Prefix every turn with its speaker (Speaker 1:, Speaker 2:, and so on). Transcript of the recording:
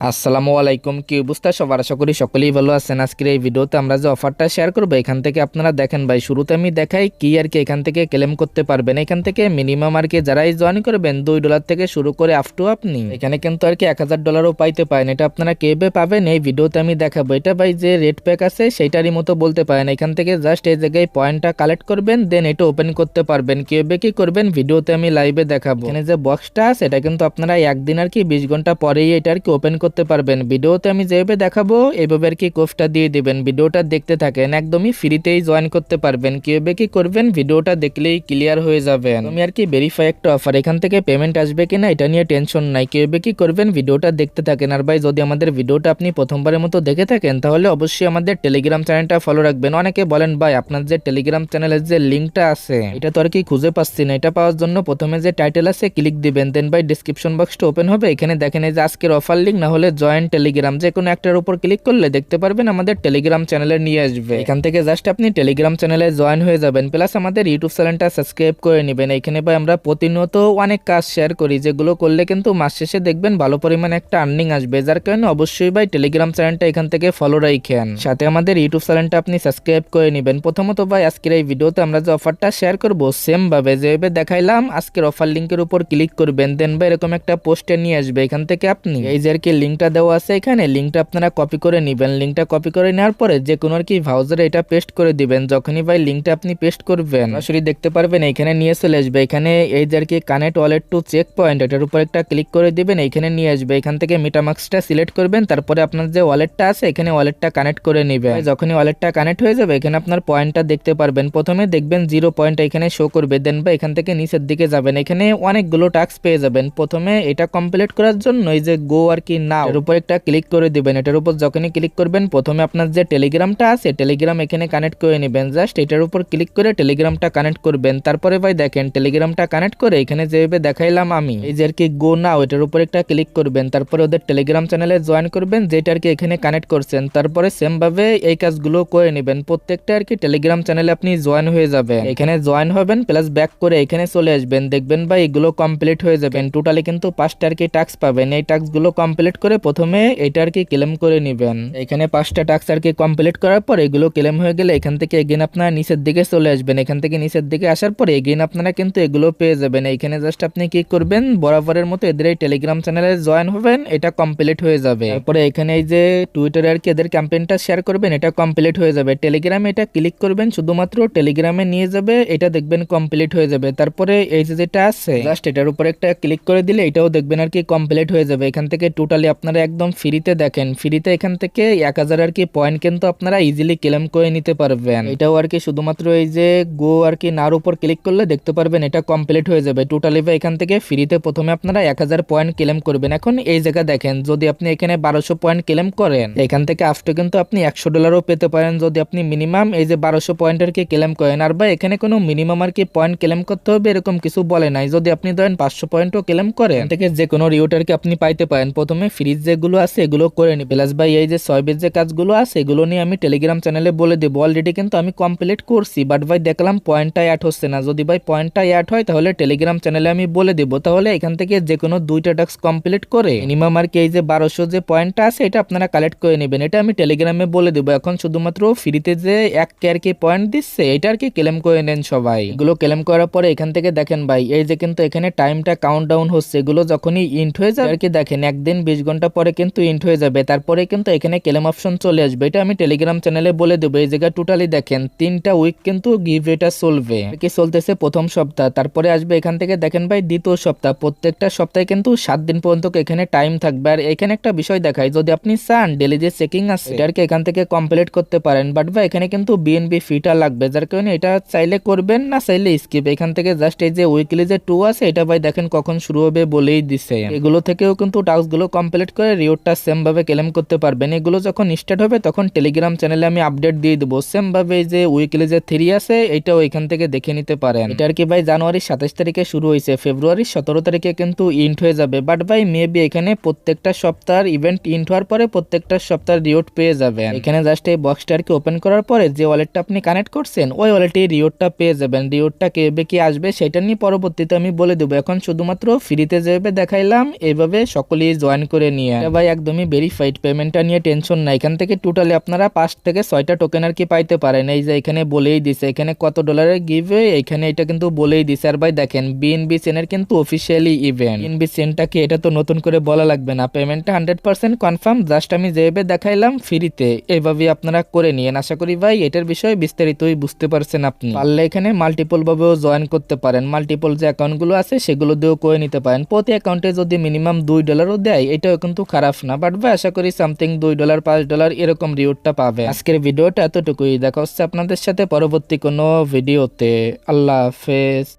Speaker 1: আসসালামু আলাইকুম, কি অবস্থা সবার? আশা করি সকলেই ভালো আছেন। আজকের এই ভিডিওতে আমরা যে অফারটা শেয়ার করবো এখান থেকে আপনারা দেখেন ভাই, শুরুতে আমি দেখাই কি আর কি এখান থেকে ক্লেম করতে পারবেন। এখান থেকে মিনিমাম আর কি যারাই জয়েন করবেন $2 থেকে শুরু করে আপ টু আপনি এখানে কিন্তু আর কি $1000ও পাইতে পারেন। এটা আপনারা কিভাবে পাবেন এই ভিডিওতে আমি দেখাবো। এটা ভাই যে রেড প্যাক আছে সেইটারই মতো বলতে পারেন। এখান থেকে জাস্ট এই জায়গায় পয়েন্টটা কালেক্ট করবেন, দেন এটা ওপেন করতে পারবেন। কিভাবে কি করবেন ভিডিওতে আমি লাইভে দেখাবো। এখানে যে বক্সটা আছে এটা কিন্তু আপনারা একদিন আর কি 20 ঘন্টা পরেই এটা আর কি ওপেন করতে পারবেন। ভিডিওতে আমি যেভাবে দেখাবো এইভাবে আর কি কোডটা দিয়ে দিবেন। ভিডিওটা দেখতে থাকেন, একদমই ফ্রিতেই জয়েন করতে পারবেন। কিভাবে কি করবেন ভিডিওটা দেখলেই ক্লিয়ার হয়ে যাবেন। তুমি আর কি ভেরিফাই একটা অফার, এখান থেকে পেমেন্ট আসবে কিনা এটা নিয়ে টেনশন নাই। কিভাবে কি করবেন ভিডিওটা দেখতে থাকেন। আর ভাই যদি আমাদের ভিডিওটা আপনি প্রথমবারের মতো দেখে থাকেন তাহলে অবশ্যই আমাদের টেলিগ্রাম চ্যানেলটা ফলো রাখবেন। অনেকে বলেন ভাই আপনার যে টেলিগ্রাম চ্যানেলের যে লিঙ্কটা আছে এটা তো আর কি খুঁজে পাচ্ছি না। এটা পাওয়ার জন্য প্রথমে যে টাইটেল আছে ক্লিক দিবেন, দেন ভাই ডিসক্রিপশন বক্সটা ওপেন হবে। এখানে দেখেন এই যে আজকের অফার লিঙ্ক না হলে জয়েন টেলিগ্রাম, যে কোনো একটার উপর ক্লিক করলে দেখতে পারবেন আমাদের টেলিগ্রাম চ্যানেলে নিয়ে আসবে। এখান থেকে জাস্ট আপনি টেলিগ্রাম চ্যানেলে জয়েন হয়ে যাবেন, প্লাস আমাদের ইউটিউব চ্যানেলটা সাবস্ক্রাইব করে নেবেন। এখানে ভাই আমরা প্রতিনিয়ত অনেক কাজ শেয়ার করি, যেগুলো করলে কিন্তু মাস শেষে দেখবেন ভালো পরিমাণে একটা আর্নিং আসবে। যার কারণে অবশ্যই ভাই টেলিগ্রাম চ্যানেলটা এখান থেকে ফলো রাখেন, সাথে আমাদের ইউটিউব চ্যানেলটা আপনি সাবস্ক্রাইব করে নেবেন। প্রথমত ভাই আজকের এই ভিডিওতে আমরা যে অফারটা শেয়ার করবো সেম ভাবে যেভাবে দেখাইলাম আজকের অফার লিঙ্কের উপর ক্লিক করবেন, দেন ভাই এরকম একটা পোস্টে নিয়ে আসবে। এখান থেকে আপনি এই যে আর কি লিঙ্কটা দেওয়া আছে এখানে লিঙ্কটা আপনারা কপি করে নেবেন। লিঙ্কটা কপি করে নেওয়ার পরে যে কোনো আর কি ব্রাউজারে এটা পেস্ট করে দিবেন। যখনই ভাই লিঙ্কটা আপনি পেস্ট করবেন সরাসরি দেখতে পারবেন এখানে নিয়ে চলে আসবে। এখানে এই যে আর কি connect wallet to check point এটার উপর একটা ক্লিক করে দিবেন, এখানে নিয়ে আসবে। এখান থেকে মেটামাস্কটা সিলেক্ট করবেন, তারপরে আপনার যে ওয়ালেটটা আছে এখানে ওয়ালেটটা কানেক্ট করে নেবেন। যখনই ওয়ালেটটা কানেক্ট হয়ে যাবে এখানে আপনার পয়েন্টটা দেখতে পারবেন। প্রথমে দেখবেন 0 পয়েন্ট এখানে শো করবে, দেন ভাই এখান থেকে নিচের দিকে যাবেন, এখানে অনেকগুলো টাস্ক পেয়ে যাবেন। প্রথমে এটা কমপ্লিট করার জন্য এই যে গো আর কি নাও এর উপর একটা ক্লিক করে দিবেন। এটার উপর যখনই ক্লিক করবেন প্রথমে আপনার যে টেলিগ্রামটা আছে টেলিগ্রাম এখানে কানেক্ট করে নেবেন। জাস্ট এটার উপর ক্লিক করে টেলিগ্রামটা কানেক্ট করবেন। তারপরে ভাই দেখেন টেলিগ্রামটা কানেক্ট করে এখানে যেভাবে দেখাইলাম আমি এই যে আর কি গো নাও এটার উপর একটা ক্লিক করবেন। তারপরে ওদের টেলিগ্রাম চ্যানেলে জয়েন করবেন যেটা আর কি এখানে কানেক্ট করছেন। তারপরে সেম ভাবে এই কাজগুলো করে নেবেন। প্রত্যেকটা আর কি টেলিগ্রাম চ্যানেলে আপনি জয়েন হয়ে যাবেন, এখানে জয়েন হবেন প্লাস ব্যাক করে এখানে চলে আসবেন। দেখবেন ভাই এগুলো কমপ্লিট হয়ে যাবেন। টোটালি কিন্তু 5টা আর কি টাস্ক পাবেন। এই টাস্কগুলো কমপ্লিট করে প্রথমে এটা আর কি ক্লেম করে নেবেন। এখানে 5টা টাস্ক আর কি কমপ্লিট করার পর এগুলো ক্লেম হয়ে গেলে এখান থেকে এগেন আপনারা নিচের দিকে চলে আসবেন। এখান থেকে নিচের দিকে আসার পর এগেন আপনারা কিন্তু এগুলো পেয়ে যাবেন। এখানে জাস্ট আপনি কি করবেন বরাবরের মতো এদের এই টেলিগ্রাম চ্যানেলে জয়েন হবেন, এটা কমপ্লিট হয়ে যাবে। তারপরে এখানে এই যে টুইটারে আর কি এদের ক্যাম্পেইনটা শেয়ার করবেন, এটা কমপ্লিট হয়ে যাবে। টেলিগ্রামে এটা ক্লিক করবেন, শুধুমাত্র টেলিগ্রামে নিয়ে যাবে, এটা দেখবেন কমপ্লিট হয়ে যাবে। তারপরে এই যে যেটা আছে জাস্ট এটার উপর একটা ক্লিক করে দিলে এটাও দেখবেন আর কি কমপ্লিট হয়ে যাবে। এখান থেকে টোটালি আপনারা একদম ফ্রিতে দেখেন, ফ্রিতে এখান থেকে 1000 আর কি পয়েন্ট কিন্তু আপনারা ইজিলি ক্লেম করে নিতে পারবেন। এটাও আর কি শুধুমাত্র এই যে গো আর কি নার উপর ক্লিক করলে দেখতে পারবেন এটা কমপ্লিট হয়ে যাবে। টোটালি এখান থেকে ফ্রিতে প্রথমে আপনারা 1000 পয়েন্ট ক্লেম করবেন। এখন এই জায়গা দেখেন যদি আপনি এখানে 1200 পয়েন্ট ক্লেম করেন এখান থেকে আফটার কিন্তু আপনি $100ও পেতে পারেন যদি আপনি মিনিমাম এই যে 1200 পয়েন্ট আর কি ক্লেম করেন। আর ভাই এখানে কোনো মিনিমাম আর কি পয়েন্ট ক্লেম করতে হবে এরকম কিছু বলে নাই। যদি আপনি ধরেন 500 পয়েন্টও ক্লেম করেন থেকে যে কোনো রিওয়ার্ড আর কি আপনি পাইতে পারেন। প্রথমে ফ্রিজ যেগুলো আছে এগুলো করে নি, প্লাস ভাই এই যে 6 যে কাজগুলো আছে এগুলো নিয়ে আমি টেলিগ্রাম চ্যানেলে বলে দেবো। অলরেডি কিন্তু আমি কমপ্লিট করছি, বাট ভাই দেখলাম পয়েন্টটা অ্যাড হচ্ছে না। যদি ভাই পয়েন্টটা অ্যাড হয় তাহলে টেলিগ্রাম চ্যানেলে আমি বলে দেবো। তাহলে এখান থেকে যে কোনো 2টা টাস্ক কমপ্লিট করে মিনিমাম আর কি এই যে 1200 যে পয়েন্টটা আছে এটা আপনারা কালেক্ট করে নেবেন। এটা আমি টেলিগ্রামে বলে দেবো। এখন শুধুমাত্র ফ্রিতে যে 1K আর কি পয়েন্ট দিচ্ছে এটা আর কি ক্লেম করে নেন সবাই। এগুলো ক্লেম করার পরে এখান থেকে দেখেন ভাই এই যে কিন্তু এখানে টাইমটা কাউন্ট ডাউন হচ্ছে। এগুলো যখনই ইন্ট হয়ে যাবে আর কি দেখেন একদিন 20 ঘন্টা পরে কিন্তু ইন্ট হয়ে যাবে। তারপরে কিন্তু এখানে ক্লেম অপশন চলে আসবে। এটা আমি টেলিগ্রাম চ্যানেলে বলে দেবো। এই জায়গা টোটালি দেখেন 3টা উইক কিন্তু গিভওয়েটা চলবে, কি চলতেছে প্রথম সপ্তাহ, তারপরে আসবে এখান থেকে দেখেন ভাই দ্বিতীয় সপ্তাহ। প্রত্যেকটা সপ্তাহে কিন্তু 7 দিন পর্যন্ত এখানে টাইম থাকবে। আর এখানে একটা বিষয় দেখাই, যদি আপনি চান ডেলি যে চেকিং আছে এটা আর কি এখান থেকে কমপ্লিট করতে পারেন, বাট ভাই এখানে কিন্তু বিএনবি ফিটা লাগবে। যার কারণে এটা চাইলে করবেন না চাইলে স্কিপ। এখান থেকে জাস্ট এই যে উইকলি যে 2 আছে এটা ভাই দেখেন কখন শুরু হবে বলেই দিছে। এগুলো থেকেও কিন্তু টাস্কগুলো কমপ্লিট করে রিওয়ার্ডটা সেম ভাবে ক্লেম করতে পারবেন। এগুলো যখন স্টার্ট হবে তখন টেলিগ্রাম চ্যানেলে আমি আপডেট দিয়ে দেবো। সেম ভাবে এই যে উইকলি যে 3 আছে এটাও এখান থেকে দেখে নিতে পারেন। এটা আর কি ভাই জানুয়ারির 27 তারিখে শুরু হয়েছে, ফেব্রুয়ারির 17 তারিখে কিন্তু ইন্ট হয়ে যাবে। বাট ভাই মেবি এখানে প্রত্যেকটা সপ্তাহের ইভেন্ট ইন্ট হওয়ার পরে প্রত্যেকটা সপ্তাহের রিওয়ার্ড পেয়ে যাবেন। এখানে জাস্ট এই বক্সটা আর কি ওপেন করার পরে যে ওয়ালেটটা আপনি কানেক্ট করছেন ওই ওয়ালেটে রিওয়ার্ডটা পেয়ে যাবেন। রিওয়ার্ডটা কেবে কি আসবে সেটা নিয়ে পরবর্তীতে আমি বলে দেবো। এখন শুধুমাত্র ফ্রিতে যেভাবে দেখাইলাম এইভাবে সকলেই জয়েন করে নিয়ে ভাই একদমই ভেরিফাইড, পেমেন্টটা নিয়ে টেনশন নাই। এখান থেকে টোটালি আপনারা 5 থেকে 6টা টোকেন আর কি পাইতে পারেন। এই যে এখানে বলেই দিছে এখানে কত ডলারের গিভওয়ে, এখানে এটা কিন্তু বলেই দিছে। আর ভাই দেখেন বিএনবি চেনের কিন্তু অফিসিয়ালি ইভেন্ট, বিএনবি চেনটা কি এটা তো নতুন করে বলা লাগবে না, পেমেন্টটা 100% কনফার্ম। জাস্ট আমি যেভাবে দেখাইলাম ফ্রিতে এইভাবেই আপনারা করে নিয়েন। আশা করি ভাই এটার বিষয়ে বিস্তারিতই বুঝতে পারছেন। আপনি পারলে এখানে মাল্টিপল ভাবেও জয়েন করতে পারেন, মাল্টিপল যে অ্যাকাউন্টগুলো আছে সেগুলো দিয়েও করে নিতে পারেন। প্রতি অ্যাকাউন্টে যদি মিনিমাম $2 দেয় এটাও কিন্তু খারাপ না, বাট ভাই আশা করি সামথিং $2 $5 এরকম রিওয়ার্ডটা পাবে। আজকের ভিডিওটা এতটুকুই, দেখা হচ্ছে আপনাদের সাথে পরবর্তী কোনো ভিডিওতে। আল্লাহ হাফেজ।